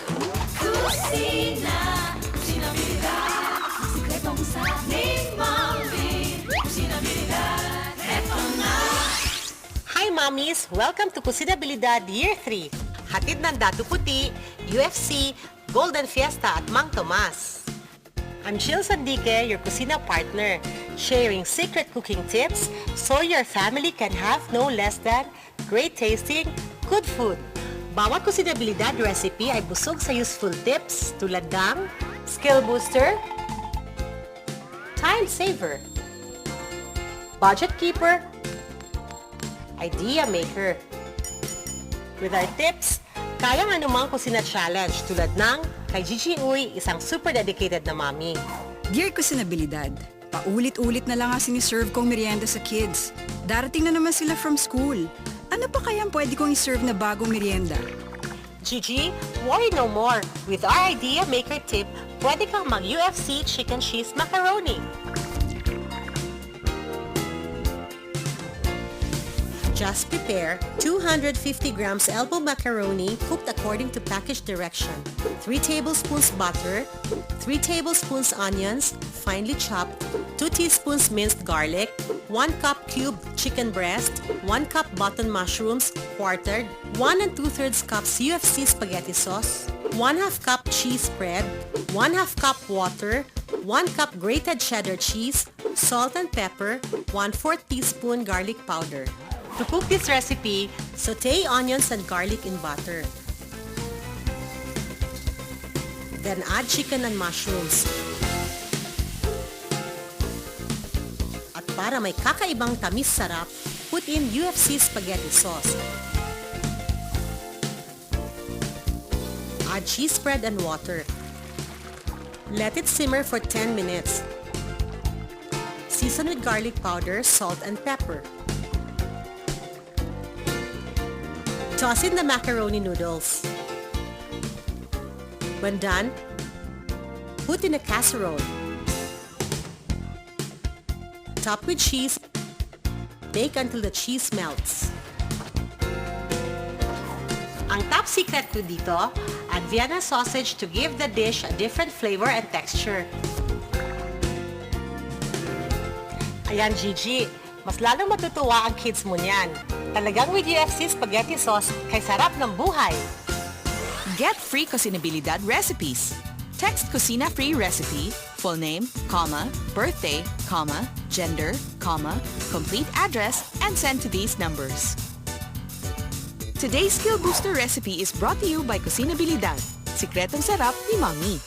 Kusinabilidad, sikretong sa ni Mami. Kusinabilidad, eto na. Hi mommies! Welcome to Kusinabilidad Year 3. Hatid ng Datu Puti, UFC, Golden Fiesta at Mang Tomas. I'm Jill Sandique, your kusina partner, sharing secret cooking tips so your family can have no less than great tasting, good food. Bawat Kusinabilidad recipe ay busog sa useful tips tulad ng skill booster, time saver, budget keeper, idea maker. With our tips, kayang anumang kusina challenge tulad ng kay Gigi Uy, isang super dedicated na mommy. Dear Kusinabilidad, paulit-ulit na lang ang siniserve kong merienda sa kids. Darating na naman sila from school. Ano pa kayang pwede kong iserve na bagong merienda? Gigi, worry no more. With our idea maker tip, pwede kang mag-UFC chicken cheese macaroni. Just prepare 250 grams elbow macaroni cooked according to package direction, 3 tablespoons butter, 3 tablespoons onions, finely chopped, 2 teaspoons minced garlic, 1 cup cubed chicken breast, 1 cup button mushrooms, quartered, 1 2/3 cups UFC spaghetti sauce, 1/2 cup cheese spread, 1/2 cup water, 1 cup grated cheddar cheese, salt and pepper, 1/4 teaspoon garlic powder. To cook this recipe, sauté onions and garlic in butter. Then add chicken and mushrooms. At para may kakaibang tamis sarap, put in UFC spaghetti sauce. Add cheese spread and water. Let it simmer for 10 minutes. Season with garlic powder, salt and pepper. Toss in the macaroni noodles. When done, put in a casserole. Top with cheese. Bake until the cheese melts. Ang top secret ko dito, add Vienna sausage to give the dish a different flavor and texture. Ayan Gigi, mas lalong matutuwa ang kids mo niyan. Talagang with UFC spaghetti sauce, kay sarap ng buhay. Get free Kusinabilidad recipes. Text Kusina Free Recipe, full name, comma, birthday, comma, gender, comma, complete address, and send to these numbers. Today's Skill Booster recipe is brought to you by Kusinabilidad. Sikretong sarap ni Mami.